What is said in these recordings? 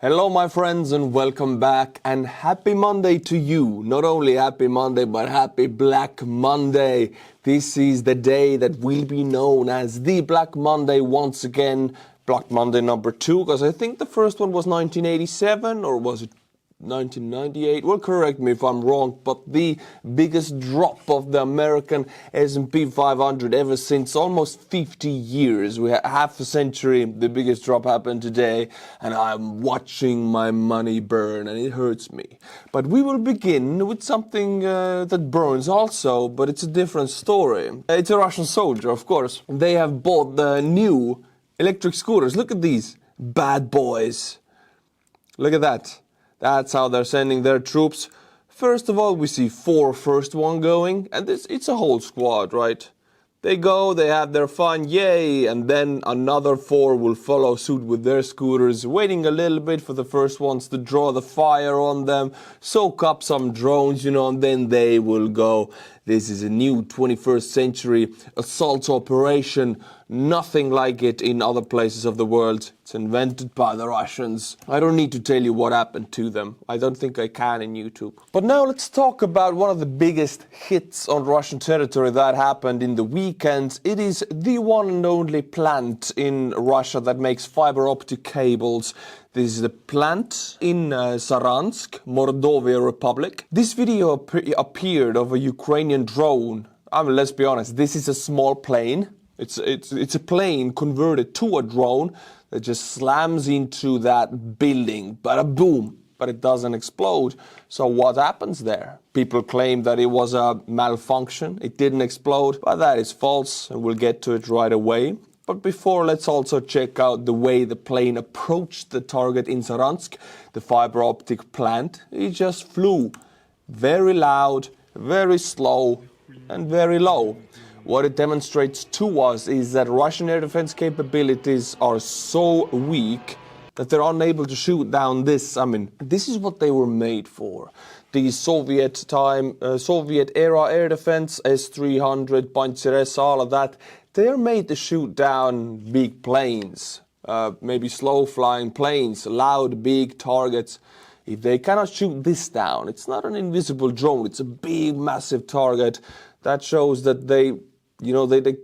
Hello my friends and welcome back, and happy Monday to you. Not only happy Monday but happy Black Monday. This is the day that will be known as the Black Monday once again. Black Monday number 2, because I think the first one was 1987, or was it 1998? Well, correct me if I'm wrong, but the biggest drop of the American S&P 500 ever since almost 50 years. We had half a century, the biggest drop happened today, and I'm watching my money burn, and it hurts me. But we will begin with something that burns also, but it's a different story. It's a Russian soldier, of course. They have bought the new electric scooters. Look at these bad boys. Look at that. That's how they're sending their troops. First of all, we see 4 first one going, and it's a whole squad, right? They go, they have their fun, yay, and then another 4 will follow suit with their scooters, waiting a little bit for the first ones to draw the fire on them, soak up some drones, and then they will go. This is a new 21st century assault operation. Nothing like it in other places of the world. It's invented by the Russians. I don't need to tell you what happened to them. I don't think I can in YouTube. But now let's talk about one of the biggest hits on Russian territory that happened in the weekend. It is the one and only plant in Russia that makes fiber optic cables. This is the plant in Saransk, Mordovia Republic. This video appeared of a Ukrainian drone. I mean, let's be honest, this is a small plane. It's a plane converted to a drone that just slams into that building, bada boom, but it doesn't explode. So what happens there? People claim that it was a malfunction, it didn't explode, but that is false, and we'll get to it right away. But before, let's also check out the way the plane approached the target in Saransk, the fiber optic plant. It just flew very loud, very slow, and very low. What it demonstrates to us is that Russian air defense capabilities are so weak that they're unable to shoot down this. I mean, this is what they were made for. The Soviet era air defense, S-300, Pantsir, all of that, they're made to shoot down big planes, maybe slow-flying planes, loud, big targets. If they cannot shoot this down, it's not an invisible drone, it's a big, massive target. That shows that they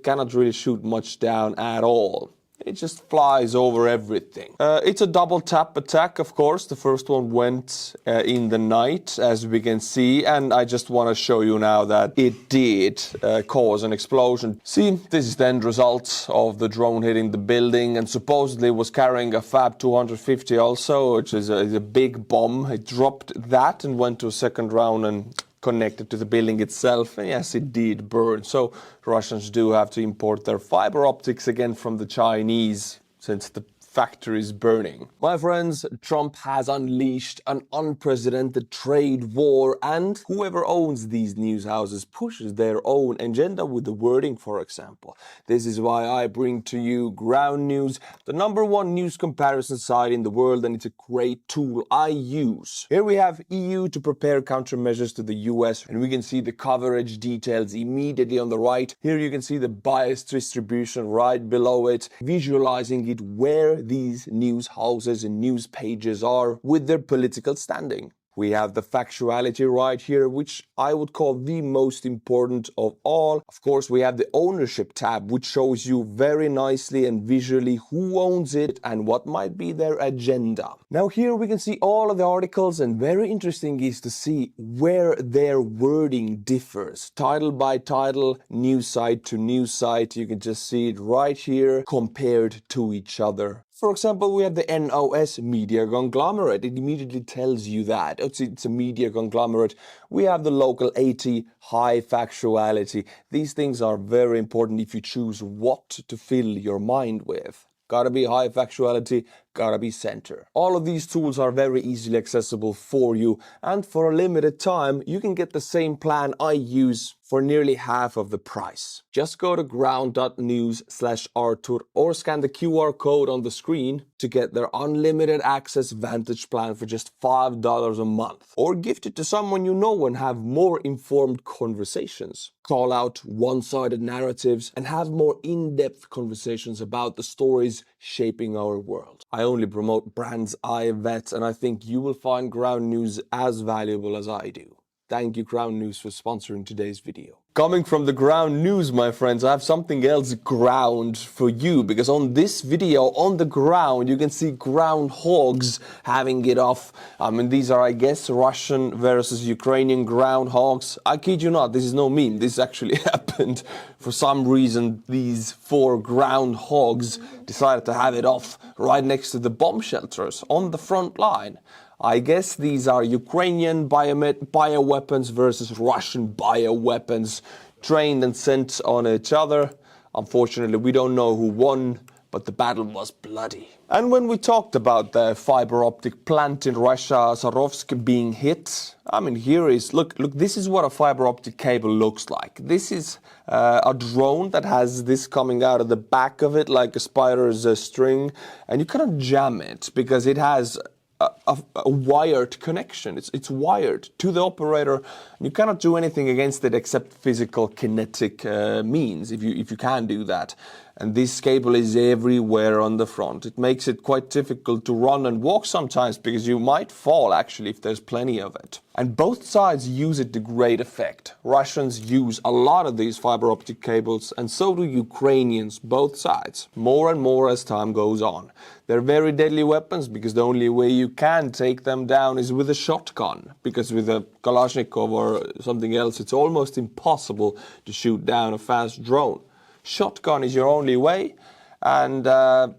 cannot really shoot much down at all. It just flies over everything. It's a double tap attack, of course. The first one went in the night, as we can see, and I just want to show you now that it did cause an explosion. See, this is the end result of the drone hitting the building, and supposedly was carrying a Fab 250 also, which is a big bomb. It dropped that and went to a second round and connected to the building itself, and yes, it did burn. So Russians do have to import their fiber optics again from the Chinese, since the factory is burning. My friends, Trump has unleashed an unprecedented trade war, and whoever owns these news houses pushes their own agenda with the wording, for example. This is why I bring to you Ground News, the #1 news comparison site in the world, and it's a great tool I use. Here we have EU to prepare countermeasures to the US, and we can see the coverage details immediately on the right. Here you can see the bias distribution right below it, visualizing it where these news houses and news pages are with their political standing. We have the factuality right here, which I would call the most important of all. Of course, we have the ownership tab, which shows you very nicely and visually who owns it and what might be their agenda. Now here we can see all of the articles, and very interesting is to see where their wording differs. Title by title, news site to news site, you can just see it right here compared to each other. For example, we have the NOS media conglomerate. It immediately tells you that. It's a media conglomerate. We have the local AT, high factuality. These things are very important if you choose what to fill your mind with. Gotta be high factuality, gotta be center. All of these tools are very easily accessible for you, and for a limited time, you can get the same plan I use for nearly half of the price. Just go to ground.news/Artur or scan the QR code on the screen to get their unlimited access Vantage plan for just $5 a month. Or gift it to someone you know and have more informed conversations. Call out one-sided narratives and have more in-depth conversations about the stories shaping our world. I only promote brands I vet, and I think you will find Ground News as valuable as I do. Thank you, Ground News, for sponsoring today's video. Coming from the Ground News, my friends, I have something else ground for you, because on this video, on the ground, you can see groundhogs having it off. I mean, these are, I guess, Russian versus Ukrainian groundhogs. I kid you not, this is no meme. This actually happened. For some reason, these 4 groundhogs decided to have it off right next to the bomb shelters on the front line. I guess these are Ukrainian bioweapons versus Russian bioweapons trained and sent on each other. Unfortunately, we don't know who won, but the battle was bloody. And when we talked about the fiber optic plant in Russia, Sarovsk, being hit, I mean, here is, look, this is what a fiber optic cable looks like. This is a drone that has this coming out of the back of it like a spider's string, and you cannot jam it because it has a wired connection. It's wired to the operator. You cannot do anything against it except physical kinetic means, if you can do that. And this cable is everywhere on the front. It makes it quite difficult to run and walk sometimes because you might fall actually if there's plenty of it. And both sides use it to great effect. Russians use a lot of these fiber optic cables, and so do Ukrainians, both sides, more and more as time goes on. They're very deadly weapons because the only way you can take them down is with a shotgun, because with a Kalashnikov or something else, it's almost impossible to shoot down a fast drone. Shotgun is your only way, and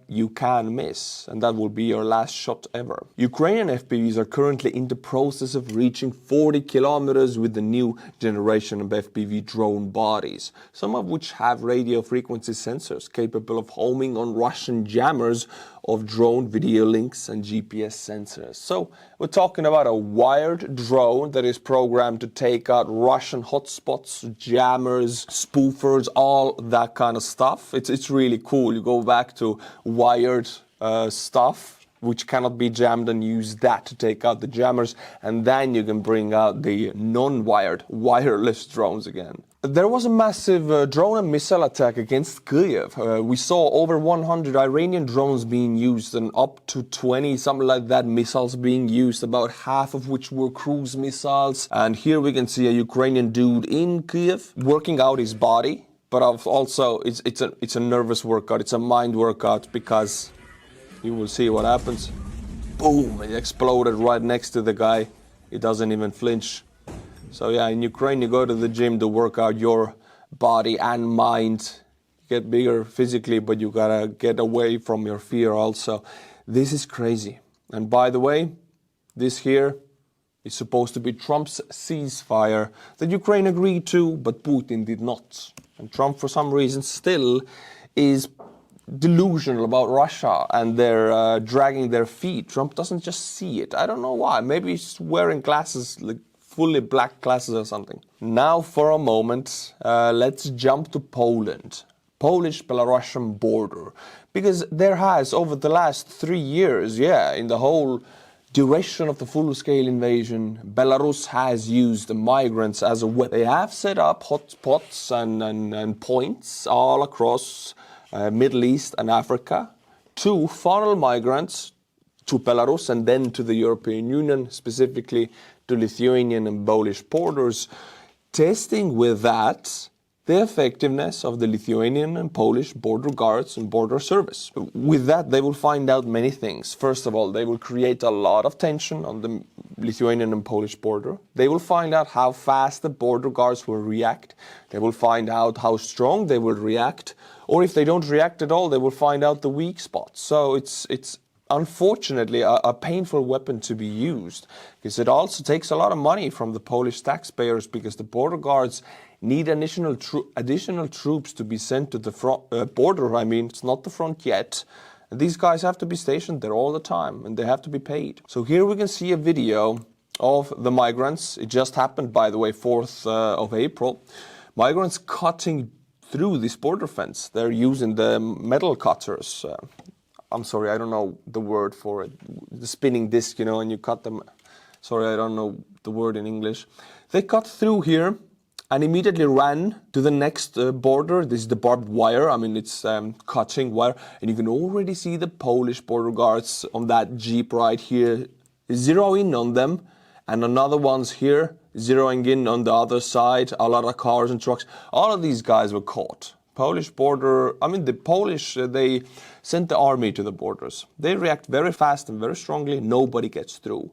you can miss, and that will be your last shot ever. Ukrainian FPVs are currently in the process of reaching 40 kilometers with the new generation of FPV drone bodies, some of which have radio frequency sensors capable of homing on Russian jammers of drone video links and GPS sensors. So we're talking about a wired drone that is programmed to take out Russian hotspots, jammers, spoofers, all that kind of stuff. It's really cool. You go back to wired stuff which cannot be jammed and use that to take out the jammers, and then you can bring out the non-wired, wireless drones again. There was a massive drone and missile attack against Kyiv. We saw over 100 Iranian drones being used and up to 20, something like that, missiles being used, about half of which were cruise missiles. And here we can see a Ukrainian dude in Kyiv working out his body, but also it's a nervous workout, it's a mind workout, because you will see what happens. Boom, it exploded right next to the guy. He doesn't even flinch. So yeah, in Ukraine, you go to the gym to work out your body and mind. You get bigger physically, but you gotta get away from your fear also. This is crazy. And by the way, this here is supposed to be Trump's ceasefire that Ukraine agreed to, but Putin did not. And Trump, for some reason, still is delusional about Russia, and they're dragging their feet. Trump doesn't just see it. I don't know why. Maybe he's wearing glasses, like fully black glasses or something. Now for a moment, let's jump to Poland. Polish-Belarusian border. Because there has, over the last 3 years, in the whole duration of the full-scale invasion, Belarus has used the migrants as a weapon. They have set up hotspots and points all across Middle East and Africa to funnel migrants to Belarus and then to the European Union, specifically to Lithuanian and Polish borders, testing with that the effectiveness of the Lithuanian and Polish border guards and border service. With that, they will find out many things. First of all, they will create a lot of tension on the Lithuanian and Polish border. They will find out how fast the border guards will react. They will find out how strong they will react. Or if they don't react at all, they will find out the weak spots. So it's unfortunately a painful weapon to be used, because it also takes a lot of money from the Polish taxpayers, because the border guards need additional troops to be sent to the border. I mean, it's not the front yet. And these guys have to be stationed there all the time, and they have to be paid. So here we can see a video of the migrants. It just happened, by the way, 4th of April. Migrants cutting through this border fence. They're using the metal cutters. I'm sorry, I don't know the word for it. The spinning disc, and you cut them. Sorry, I don't know the word in English. They cut through here, and immediately ran to the next border. This is the barbed wire. I mean, it's cutting wire. And you can already see the Polish border guards on that jeep right here, zero in on them. And another one's here, zeroing in on the other side. A lot of cars and trucks. All of these guys were caught. Polish border, I mean, the Polish, they sent the army to the borders. They react very fast and very strongly. Nobody gets through.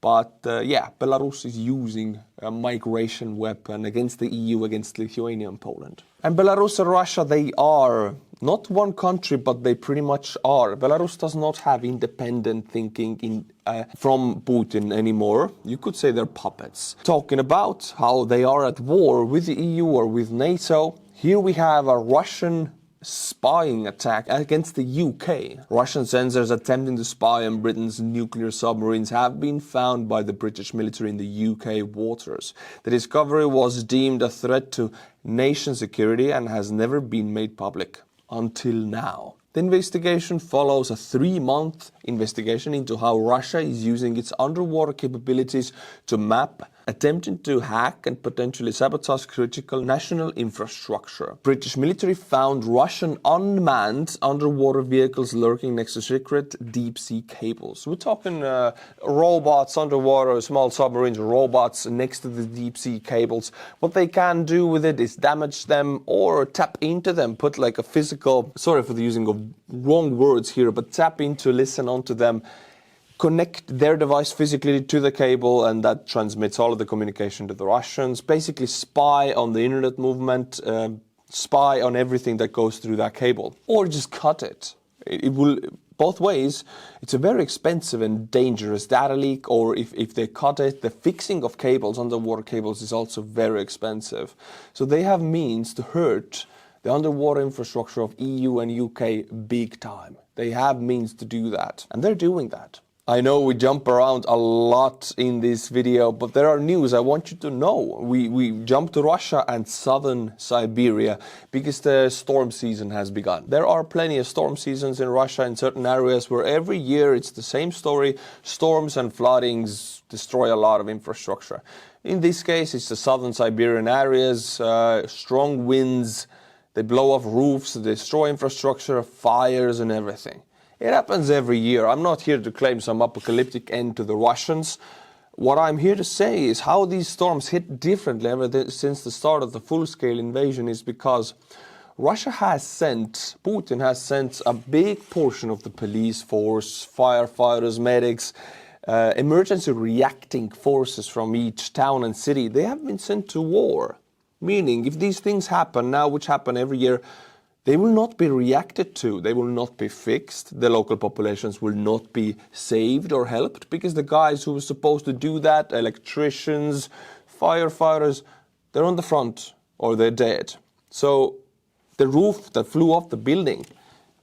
But yeah, Belarus is using a migration weapon against the EU, against Lithuania and Poland. And Belarus and Russia, they are not one country, but they pretty much are. Belarus does not have independent thinking from Putin anymore. You could say they're puppets. Talking about how they are at war with the EU or with NATO, here we have a Russian spying attack against the UK. Russian sensors attempting to spy on Britain's nuclear submarines have been found by the British military in the UK waters. The discovery was deemed a threat to nation security and has never been made public until now. The investigation follows a 3-month investigation into how Russia is using its underwater capabilities to map, attempting to hack and potentially sabotage critical national infrastructure. British military found Russian unmanned underwater vehicles lurking next to secret deep-sea cables. We're talking robots underwater, small submarines, robots next to the deep-sea cables. What they can do with it is damage them or tap into them, put like a physical, sorry for the using of wrong words here, but tap into, listen onto them, connect their device physically to the cable, and that transmits all of the communication to the Russians. Basically spy on the internet movement, spy on everything that goes through that cable, or just cut it. It will, both ways. It's a very expensive and dangerous data leak, or if they cut it, the fixing of cables, underwater cables, is also very expensive. So they have means to hurt the underwater infrastructure of EU and UK big time. They have means to do that, and they're doing that. I know we jump around a lot in this video, but there are news I want you to know. We jump to Russia and southern Siberia because the storm season has begun. There are plenty of storm seasons in Russia in certain areas where every year it's the same story. Storms and floodings destroy a lot of infrastructure. In this case, it's the southern Siberian areas, strong winds, they blow off roofs, they destroy infrastructure, fires and everything. It happens every year. I'm not here to claim some apocalyptic end to the Russians. What I'm here to say is how these storms hit differently ever since the start of the full-scale invasion is because Putin has sent a big portion of the police force, firefighters, medics, emergency reacting forces from each town and city. They have been sent to war. Meaning, if these things happen now, which happen every year, they will not be reacted to, they will not be fixed, the local populations will not be saved or helped, because the guys who were supposed to do that, electricians, firefighters, they're on the front or they're dead. So the roof that flew off the building,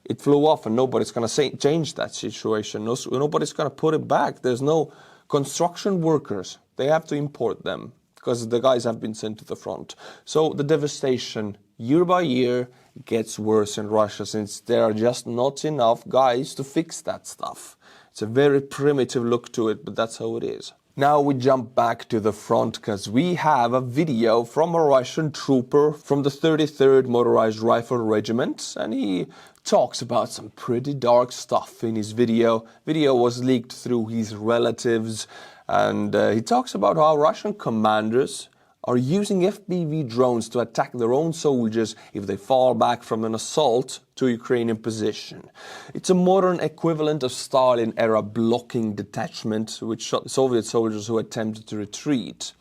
it flew off and nobody's going to change that situation. Nobody's going to put it back. There's no construction workers. They have to import them because the guys have been sent to the front. So the devastation year by year gets worse in Russia since there are just not enough guys to fix that stuff. It's a very primitive look to it, but that's how it is. Now we jump back to the front because we have a video from a Russian trooper from the 33rd Motorized Rifle Regiment, and he talks about some pretty dark stuff in his video. Video was leaked through his relatives, and he talks about how Russian commanders are using FPV drones to attack their own soldiers if they fall back from an assault to a Ukrainian position. It's a modern equivalent of Stalin-era blocking detachment, which shot Soviet soldiers who attempted to retreat.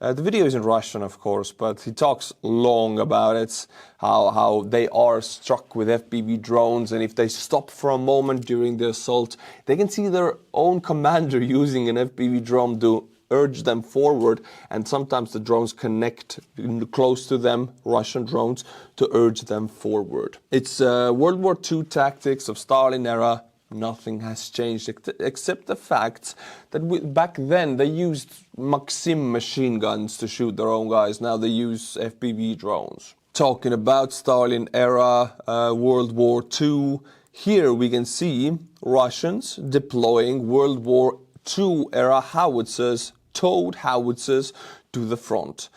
The video is in Russian, of course, but he talks long about it, how they are struck with FPV drones, and if they stop for a moment during the assault, they can see their own commander using an FPV drone to urge them forward, and sometimes the drones connect close to them, Russian drones, to urge them forward. It's World War II tactics of Stalin era. Nothing has changed except the fact that back then they used Maxim machine guns to shoot their own guys. Now they use FPV drones. Talking about Stalin era, World War II, here we can see Russians deploying World War II era howitzers, towed howitzers to the front.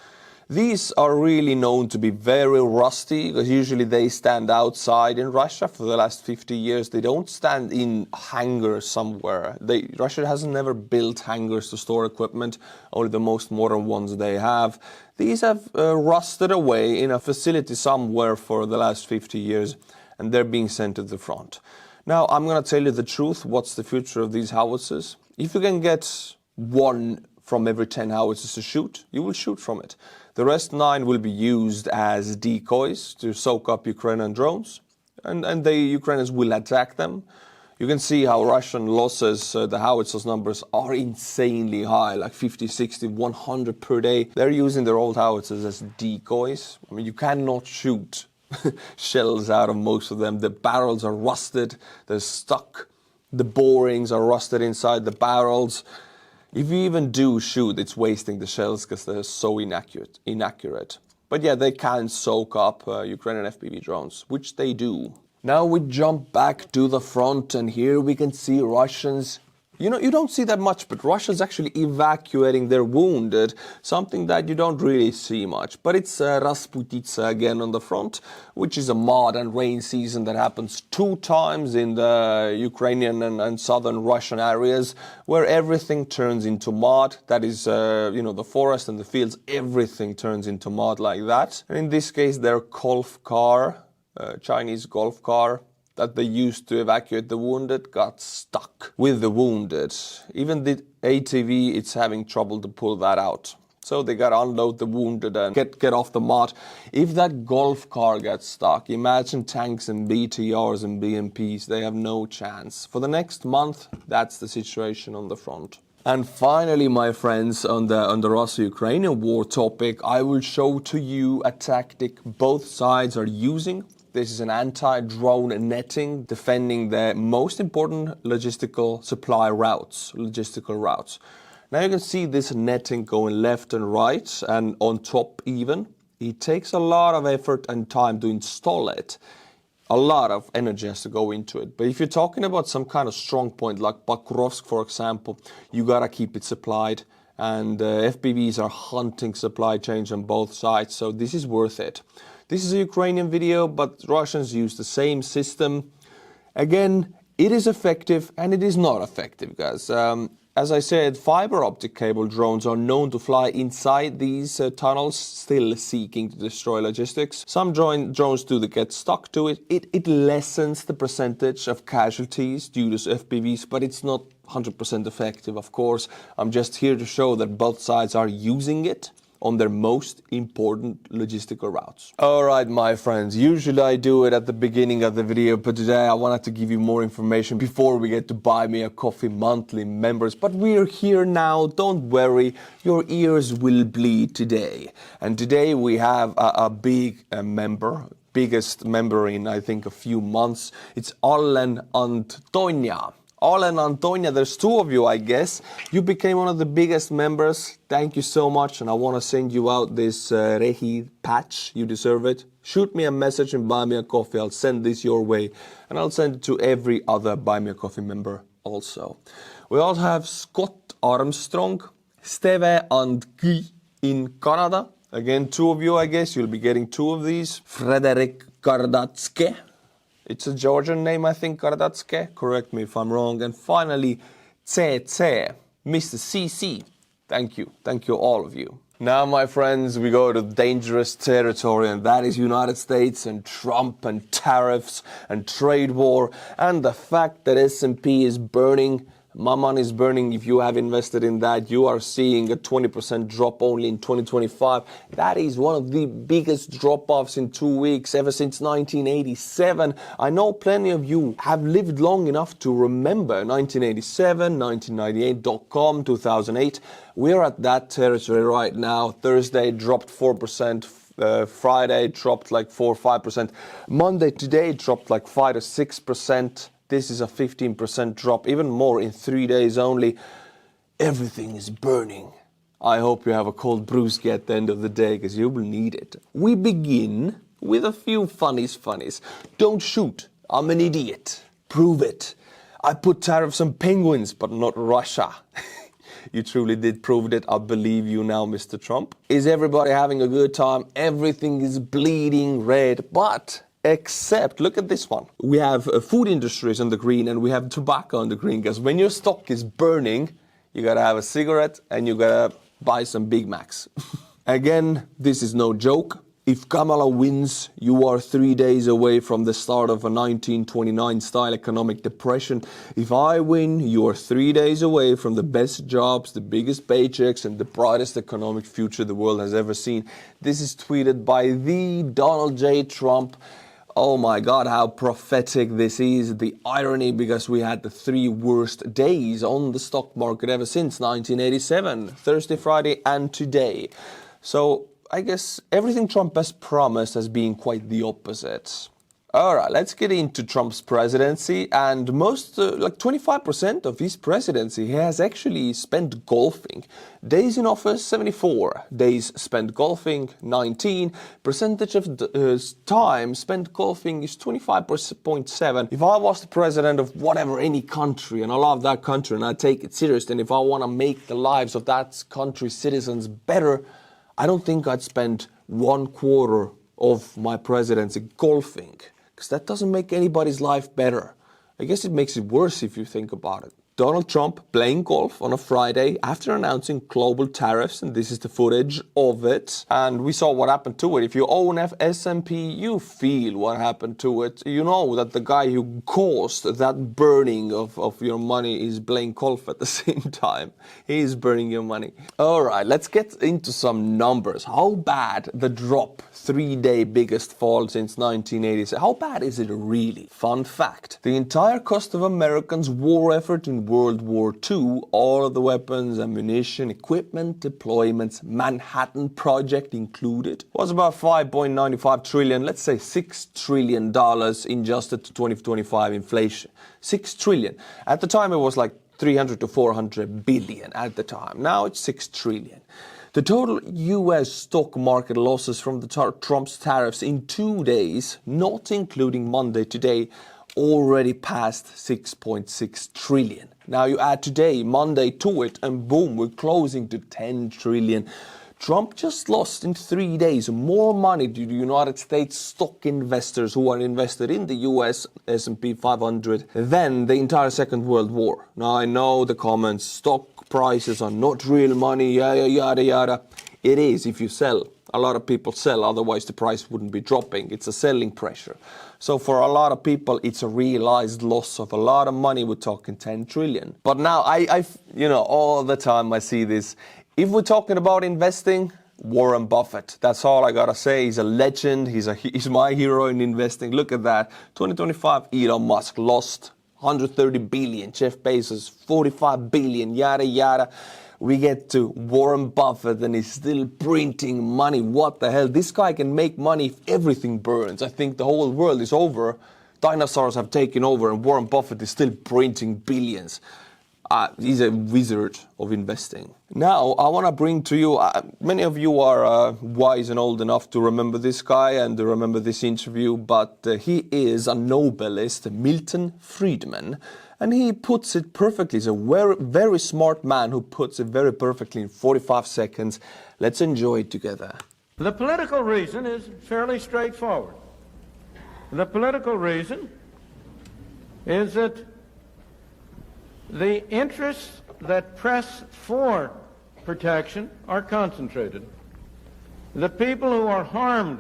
These are really known to be very rusty because usually they stand outside in Russia for the last 50 years. They don't stand in hangars somewhere. Russia has never built hangars to store equipment, only the most modern ones they have. These have rusted away in a facility somewhere for the last 50 years and they're being sent to the front. Now, I'm going to tell you the truth. What's the future of these howitzers? If you can get one from every 10 howitzers to shoot, you will shoot from it. The rest 9 will be used as decoys to soak up Ukrainian drones, and the Ukrainians will attack them. You can see how Russian losses, the howitzers numbers are insanely high, like 50, 60, 100 per day. They're using their old howitzers as decoys. I mean, you cannot shoot shells out of most of them. The barrels are rusted, they're stuck. The borings are rusted inside the barrels. If you even do shoot, it's wasting the shells because they're so inaccurate. But yeah, they can soak up Ukrainian FPV drones, which they do. Now we jump back to the front and here we can see Russians. You know, you don't see that much, but Russia's actually evacuating their wounded, something that you don't really see much. But it's Rasputitsa again on the front, which is a mud and rain season that happens 2 times in the Ukrainian and southern Russian areas, where everything turns into mud. That is, the forest and the fields, everything turns into mud like that. And in this case, their golf car, Chinese golf car, that they used to evacuate the wounded got stuck with the wounded. Even the ATV, it's having trouble to pull that out. So they got to unload the wounded and get off the mud. If that golf car gets stuck, imagine tanks and BTRs and BMPs, they have no chance. For the next month, that's the situation on the front. And finally, my friends, on the Russia-Ukrainian war topic, I will show to you a tactic both sides are using. This is an anti-drone netting defending the most important logistical supply routes, Now you can see this netting going left and right and on top even. It takes a lot of effort and time to install it. A lot of energy has to go into it. But if you're talking about some kind of strong point like Bakrovsk, for example, you gotta keep it supplied. And FPVs are hunting supply chains on both sides, so this is worth it. This is a Ukrainian video, but Russians use the same system. Again, it is effective and it is not effective, guys. As I said, fiber optic cable drones are known to fly inside these tunnels, still seeking to destroy logistics. Some drones do get stuck to it. It lessens the percentage of casualties due to FPVs, but it's not 100% effective, of course. I'm just here to show that both sides are using it on their most important logistical routes. Alright, my friends, usually I do it at the beginning of the video, but today I wanted to give you more information before we get to Buy Me a Coffee monthly members. But we're here now, don't worry, your ears will bleed today. And today we have a big member, biggest member in I think a few months. It's Allen and Tonya. Allen and Tonya, there's 2 of you, I guess. You became one of the biggest members. Thank you so much. And I want to send you out this Rehi patch. You deserve it. Shoot me a message and buy me a coffee. I'll send this your way. And I'll send it to every other Buy Me a Coffee member also. We also have Scott Armstrong, Steve and Guy in Canada. Again, 2 of you, I guess. You'll be getting 2 of these. Frederick Kardatske. It's a Georgian name, I think, Kardatske. Correct me if I'm wrong. And finally, CC, Mr. CC. Thank you. Thank you, all of you. Now, my friends, we go to dangerous territory, and that is United States and Trump and tariffs and trade war and the fact that S&P is burning. My money is burning. If you have invested in that, you are seeing a 20% drop only in 2025. That is one of the biggest drop-offs in 2 weeks ever since 1987. I know plenty of you have lived long enough to remember 1987, 1998, 2008. We're at that territory right now. Thursday dropped 4%. Friday dropped like 4 or 5%. Monday today dropped like 5 to 6%. This is a 15% drop, even more in 3 days only. Everything is burning. I hope you have a cold brewski at the end of the day, because you will need it. We begin with a few funnies. Don't shoot. I'm an idiot. Prove it. I put tariffs on penguins, but not Russia. You truly did prove it. I believe you now, Mr. Trump. Is everybody having a good time? Everything is bleeding red, but except, look at this one. We have food industries on the green and we have tobacco on the green, because when your stock is burning, you gotta have a cigarette and you gotta buy some Big Macs. Again, this is no joke. If Kamala wins, you are 3 days away from the start of a 1929-style economic depression. If I win, you are 3 days away from the best jobs, the biggest paychecks, and the brightest economic future the world has ever seen. This is tweeted by the Donald J. Trump. Oh my God, how prophetic this is. The irony, because we had the 3 worst days on the stock market ever since 1987, Thursday, Friday, and today. So I guess everything Trump has promised has been quite the opposite. Alright, let's get into Trump's presidency, and most, like 25% of his presidency he has actually spent golfing. Days in office, 74. Days spent golfing, 19. Percentage of time spent golfing is 25.7. If I was the president of whatever, any country, and I love that country and I take it seriously, and if I want to make the lives of that country's citizens better, I don't think I'd spend 1/4 of my presidency golfing, because that doesn't make anybody's life better. I guess it makes it worse if you think about it. Donald Trump playing golf on a Friday after announcing global tariffs, and this is the footage of it. And we saw what happened to it. If you own S&P, you feel what happened to it. You know that the guy who caused that burning of your money is playing golf at the same time. He is burning your money. All right, let's get into some numbers. How bad the drop, 3-day biggest fall since 1986. How bad is it really? Fun fact, the entire cost of Americans' war effort in World War II, all of the weapons, ammunition, equipment, deployments, Manhattan Project included, was about 5.95 trillion, let's say $6 trillion adjusted to 2025 inflation. 6 trillion. At the time it was like 300 to 400 billion at the time. Now it's 6 trillion. The total US stock market losses from the Trump's tariffs in 2 days, not including Monday today, already passed 6.6 trillion. Now you add today, Monday to it, and boom, we're closing to 10 trillion. Trump just lost in 3 days more money to the United States stock investors who are invested in the US S&P 500 than the entire Second World War. Now I know the comments, stock prices are not real money, yada yada yada. It is if you sell. A lot of people sell, otherwise the price wouldn't be dropping. It's a selling pressure. So for a lot of people, it's a realized loss of a lot of money. We're talking 10 trillion. But now I all the time I see this. If we're talking about investing, Warren Buffett. That's all I gotta say. He's a legend. He's my hero in investing. Look at that. 2025, Elon Musk lost 130 billion. Jeff Bezos, 45 billion. Yada yada. We get to Warren Buffett and he's still printing money. What the hell? This guy can make money if everything burns. I think the whole world is over. Dinosaurs have taken over and Warren Buffett is still printing billions. He's a wizard of investing. Now, I want to bring to you, many of you are wise and old enough to remember this guy and to remember this interview, but he is a Nobelist, Milton Friedman. And he puts it perfectly. He's a very, very smart man who puts it very perfectly in 45 seconds. Let's enjoy it together. The political reason is fairly straightforward. The political reason is that the interests that press for protection are concentrated. The people who are harmed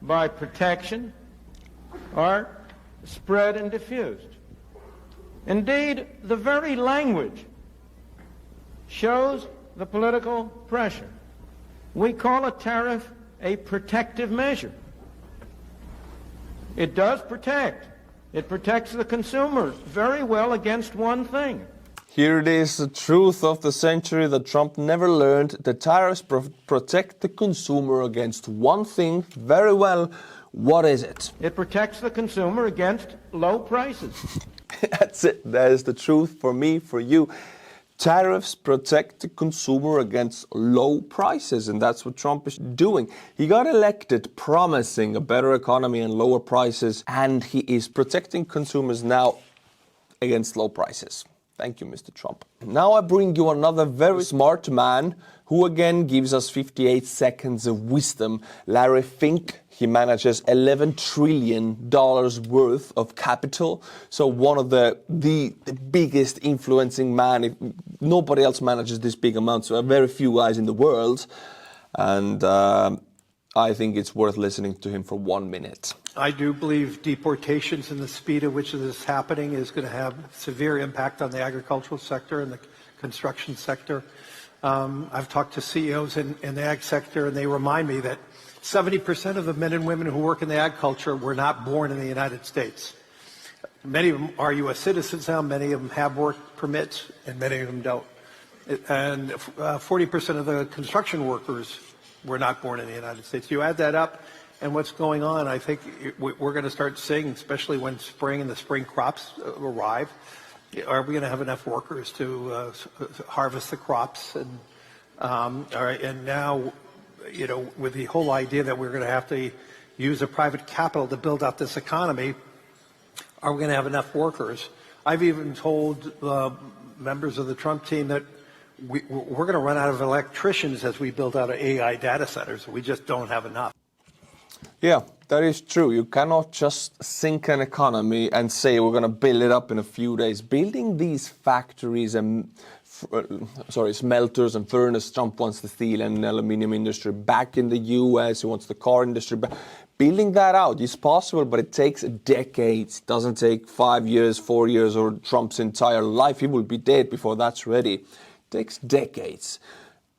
by protection are spread and diffused. Indeed, the very language shows the political pressure. We call a tariff a protective measure. It does protect. It protects the consumer very well against one thing. Here it is, the truth of the century that Trump never learned. The tariffs protect the consumer against one thing very well. What is it? It protects the consumer against low prices. That's it. That is the truth for me, for you. Tariffs protect the consumer against low prices, and that's what Trump is doing. He got elected promising a better economy and lower prices, and he is protecting consumers now against low prices. Thank you, Mr. Trump. Now I bring you another very smart man who again gives us 58 seconds of wisdom. Larry Fink. He manages $11 trillion worth of capital. So one of the biggest influencing man. If nobody else manages this big amount, so there are very few guys in the world. And I think it's worth listening to him for 1 minute. I do believe deportations and the speed at which this is happening is going to have severe impact on the agricultural sector and the construction sector. I've talked to CEOs in the ag sector, and they remind me that 70% of the men and women who work in the agriculture were not born in the United States. Many of them are U.S. citizens now, many of them have work permits, and many of them don't. And 40% of the construction workers were not born in the United States. You add that up, and what's going on, I think we're going to start seeing, especially when spring and the spring crops arrive, are we going to have enough workers to harvest the crops? And now, you know, with the whole idea that we're going to have to use a private capital to build out this economy, are we going to have enough workers? I've even told members of the Trump team that we're going to run out of electricians as we build out AI data centers. We just don't have enough. Yeah, that is true. You cannot just sink an economy and say we're going to build it up in a few days. Building these factories and smelters and furnaces. Trump wants the steel and aluminium industry back in the US. He wants the car industry back. Building that out is possible, but it takes decades. It doesn't take 5 years, 4 years, or Trump's entire life. He will be dead before that's ready. It takes decades.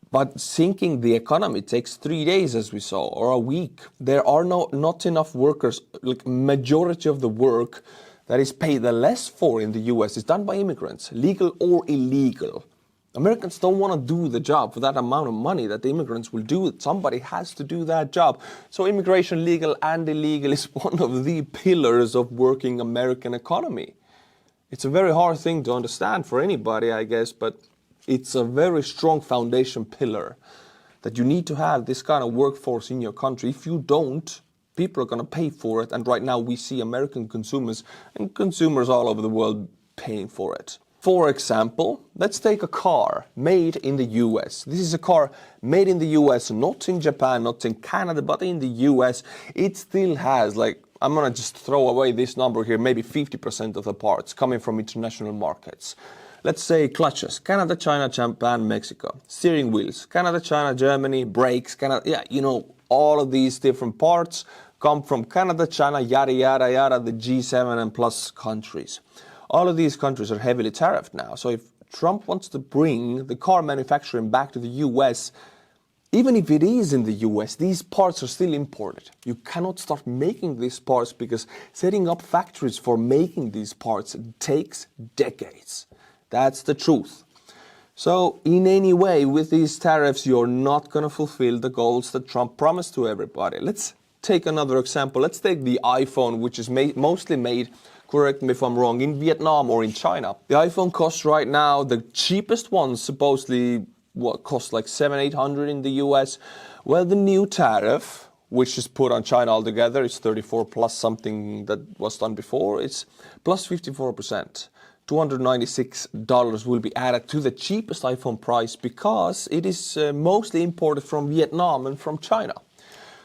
But sinking the economy takes 3 days, as we saw, or a week. There are not enough workers. Like, majority of the work that is paid the less for in the US is done by immigrants, legal or illegal. Americans don't want to do the job for that amount of money that the immigrants will do. Somebody has to do that job. So immigration, legal and illegal, is one of the pillars of working American economy. It's a very hard thing to understand for anybody, I guess, but it's a very strong foundation pillar that you need to have this kind of workforce in your country. If you don't, people are going to pay for it. And right now we see American consumers and consumers all over the world paying for it. For example, let's take a car made in the US. This is a car made in the US, not in Japan, not in Canada, but in the US. It still has, like, I'm going to just throw away this number here, maybe 50% of the parts coming from international markets. Let's say clutches, Canada, China, Japan, Mexico. Steering wheels, Canada, China, Germany. Brakes, Canada. Yeah, you know, all of these different parts come from Canada, China, yada, yada, yada, the G7 and plus countries. All of these countries are heavily tariffed now. So if Trump wants to bring the car manufacturing back to the US, even if it is in the US, these parts are still imported. You cannot start making these parts because setting up factories for making these parts takes decades. That's the truth. So in any way, with these tariffs, you're not going to fulfill the goals that Trump promised to everybody. Let's take another example. Let's take the iPhone, which is mostly made, correct me if I'm wrong, in Vietnam or in China. The iPhone costs right now, the cheapest ones supposedly cost like $700-800 in the US. Well, the new tariff, which is put on China altogether, is 34 plus something that was done before. It's plus 54%. $296 will be added to the cheapest iPhone price because it is mostly imported from Vietnam and from China.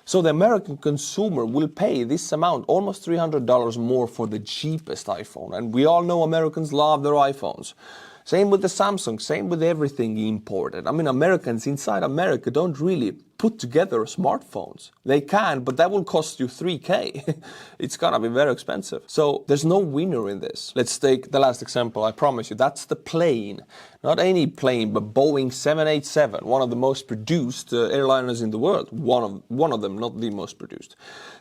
So the American consumer will pay this amount, almost $300 more for the cheapest iPhone. And we all know Americans love their iPhones. Same with the Samsung, same with everything imported. I mean, Americans inside America don't really put together smartphones. They can, but that will cost you $3,000. It's gonna be very expensive. So there's no winner in this. Let's take the last example, I promise you. That's the plane. Not any plane, but Boeing 787, one of the most produced airliners in the world. One of them, not the most produced.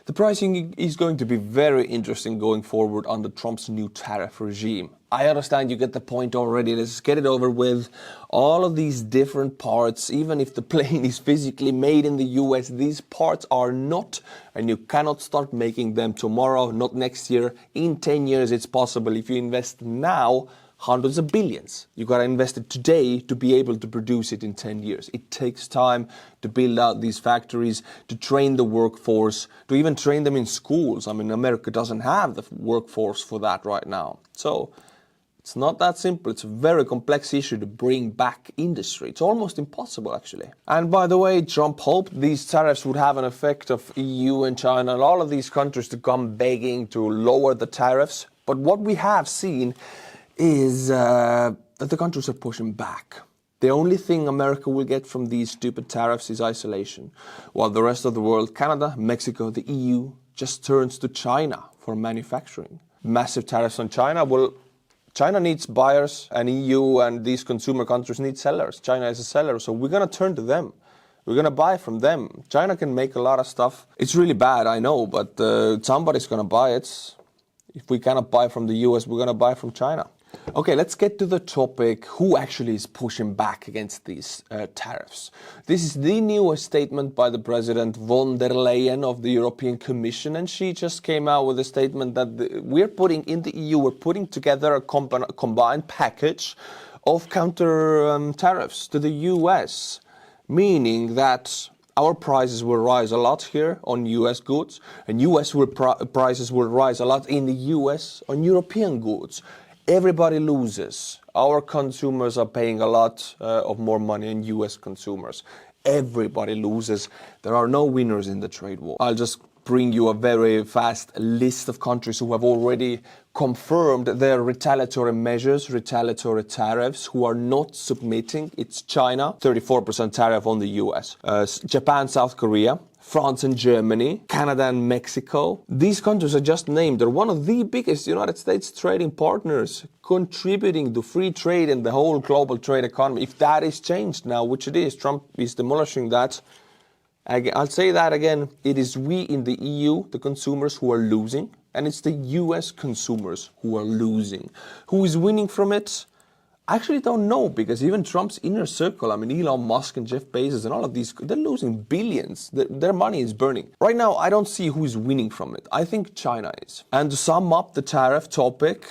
The pricing is going to be very interesting going forward under Trump's new tariff regime. I understand you get the point already. Let's get it over with. All of these different parts, even if the plane is physically made in the US, these parts are not, and you cannot start making them tomorrow, not next year. In 10 years, it's possible. If you invest now, hundreds of billions. You got to invest it today to be able to produce it in 10 years. It takes time to build out these factories, to train the workforce, to even train them in schools. I mean, America doesn't have the workforce for that right now. So It's not that simple. It's a very complex issue to bring back industry. It's almost impossible, actually. And by the way, Trump hoped these tariffs would have an effect of EU and China and all of these countries to come begging to lower the tariffs. But what we have seen is that the countries are pushing back. The only thing America will get from these stupid tariffs is isolation, while the rest of the world, Canada, Mexico, the EU, just turns to China for manufacturing. Massive tariffs on China. Well, China needs buyers, and EU and these consumer countries need sellers. China is a seller, so we're going to turn to them. We're going to buy from them. China can make a lot of stuff. It's really bad, I know, but somebody's going to buy it. If we cannot buy from the US, we're going to buy from China. Okay, let's get to the topic. Who actually is pushing back against these tariffs? This is the newest statement by the President von der Leyen of the European Commission, and she just came out with a statement that we're putting in the EU, we're putting together a combined package of counter tariffs to the US, meaning that our prices will rise a lot here on US goods, and US prices will rise a lot in the US on European goods. Everybody loses. Our consumers are paying a lot of more money than US consumers. Everybody loses. There are no winners in the trade war. I'll just bring you a very fast list of countries who have already confirmed their retaliatory measures, retaliatory tariffs, who are not submitting. It's China, 34% tariff on the US, Japan, South Korea, France and Germany, Canada and Mexico. These countries are just named. They're one of the biggest United States trading partners, contributing to free trade and the whole global trade economy. If that is changed now, which it is, Trump is demolishing that. I'll say that again, it is we in the EU, the consumers, who are losing, and it's the US consumers who are losing. Who is winning from it? I actually don't know, because even Trump's inner circle, I mean, Elon Musk and Jeff Bezos and all of these, they're losing billions. Their money is burning. Right now, I don't see who is winning from it. I think China is. And to sum up the tariff topic,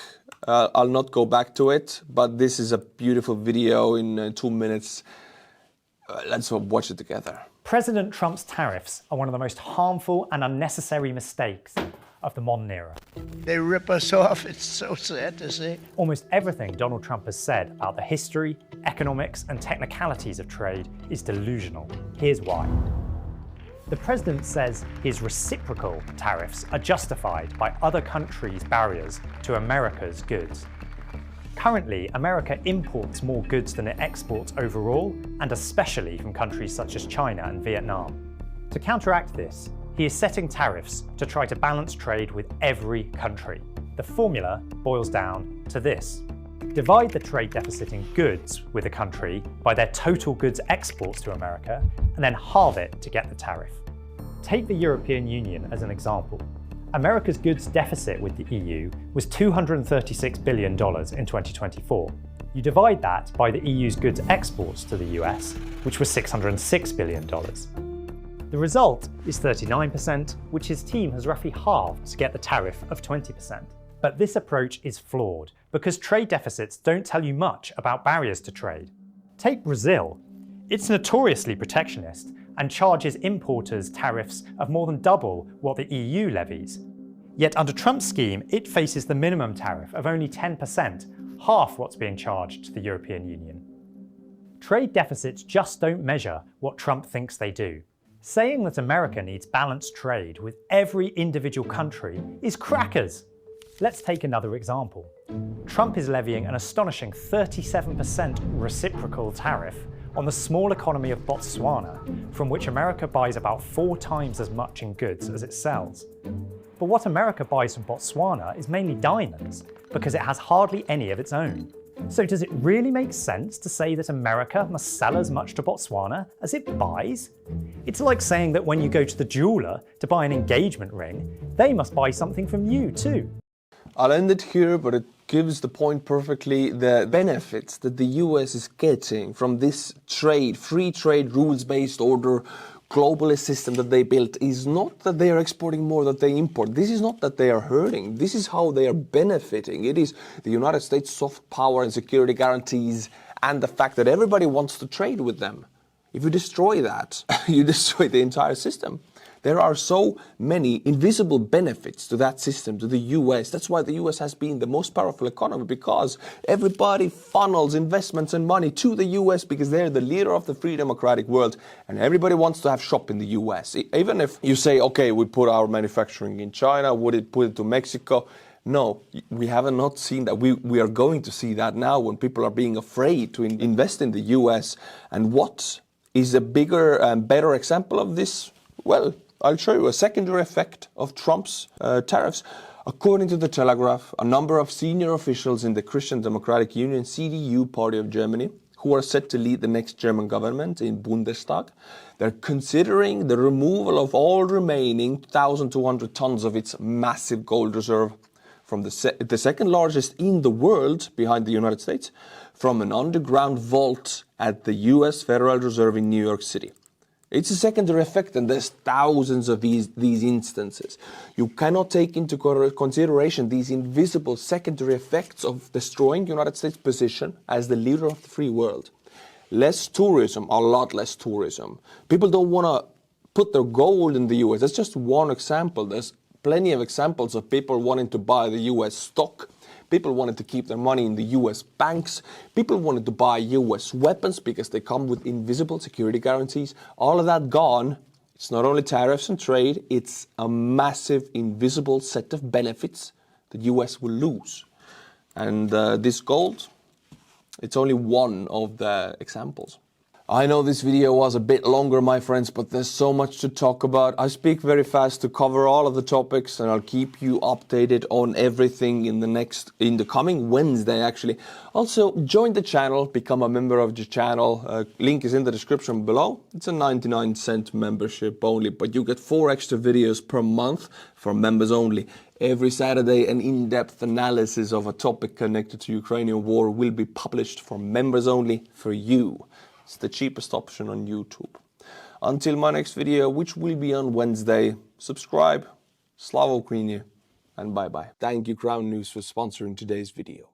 I'll not go back to it, but this is a beautiful video in 2 minutes. Let's watch it together. President Trump's tariffs are one of the most harmful and unnecessary mistakes of the modern era. They rip us off. It's so sad to see. Almost everything Donald Trump has said about the history, economics, and technicalities of trade is delusional. Here's why. The president says his reciprocal tariffs are justified by other countries' barriers to America's goods. Currently, America imports more goods than it exports overall, and especially from countries such as China and Vietnam. To counteract this, he is setting tariffs to try to balance trade with every country. The formula boils down to this. Divide the trade deficit in goods with a country by their total goods exports to America, and then halve it to get the tariff. Take the European Union as an example. America's goods deficit with the EU was $236 billion in 2024. You divide that by the EU's goods exports to the US, which was $606 billion. The result is 39%, which his team has roughly halved to get the tariff of 20%. But this approach is flawed, because trade deficits don't tell you much about barriers to trade. Take Brazil. It's notoriously protectionist and charges importers tariffs of more than double what the EU levies. Yet under Trump's scheme, it faces the minimum tariff of only 10%, half what's being charged to the European Union. Trade deficits just don't measure what Trump thinks they do. Saying that America needs balanced trade with every individual country is crackers. Let's take another example. Trump is levying an astonishing 37% reciprocal tariff on the small economy of Botswana, from which America buys about 4 times as much in goods as it sells. But what America buys from Botswana is mainly diamonds, because it has hardly any of its own. So does it really make sense to say that America must sell as much to Botswana as it buys? It's like saying that when you go to the jeweler to buy an engagement ring, they must buy something from you too. I'll end it here, but it gives the point perfectly. The benefits that the US is getting from this trade, free trade, rules-based order, globalist system that they built is not that they are exporting more than they import. This is not that they are hurting. This is how they are benefiting. It is the United States soft power and security guarantees and the fact that everybody wants to trade with them. If you destroy that, you destroy the entire system. There are so many invisible benefits to that system, to the US. That's why the US has been the most powerful economy, because everybody funnels investments and money to the US because they're the leader of the free democratic world, and everybody wants to have shop in the US. Even if you say, okay, we put our manufacturing in China, would it put it to Mexico? No, we have not seen that. We are going to see that now when people are being afraid to invest in the US. And what is a bigger and better example of this? Well, I'll show you a secondary effect of Trump's tariffs. According to The Telegraph, a number of senior officials in the Christian Democratic Union, CDU party of Germany, who are set to lead the next German government in Bundestag, they're considering the removal of all remaining 1,200 tons of its massive gold reserve from the second largest in the world, behind the United States, from an underground vault at the US Federal Reserve in New York City. It's a secondary effect, and there's thousands of these instances. You cannot take into consideration these invisible secondary effects of destroying the United States' position as the leader of the free world. Less tourism, a lot less tourism. People don't want to put their gold in the US. That's just one example. There's plenty of examples of people wanting to buy the US stock. People wanted to keep their money in the US banks. People wanted to buy US weapons because they come with invisible security guarantees. All of that gone. It's not only tariffs and trade, it's a massive invisible set of benefits the US will lose. And this gold, it's only one of the examples. I know this video was a bit longer, my friends, but there's so much to talk about. I speak very fast to cover all of the topics, and I'll keep you updated on everything in the coming Wednesday, actually. Also, join the channel, become a member of the channel. Link is in the description below. It's a 99-cent membership only, but you get 4 extra videos per month for members only. Every Saturday, an in-depth analysis of a topic connected to Ukrainian war will be published for members only, for you. It's the cheapest option on YouTube. Until my next video, which will be on Wednesday, subscribe, Slava Ukraini, and bye-bye. Thank you, Crown News, for sponsoring today's video.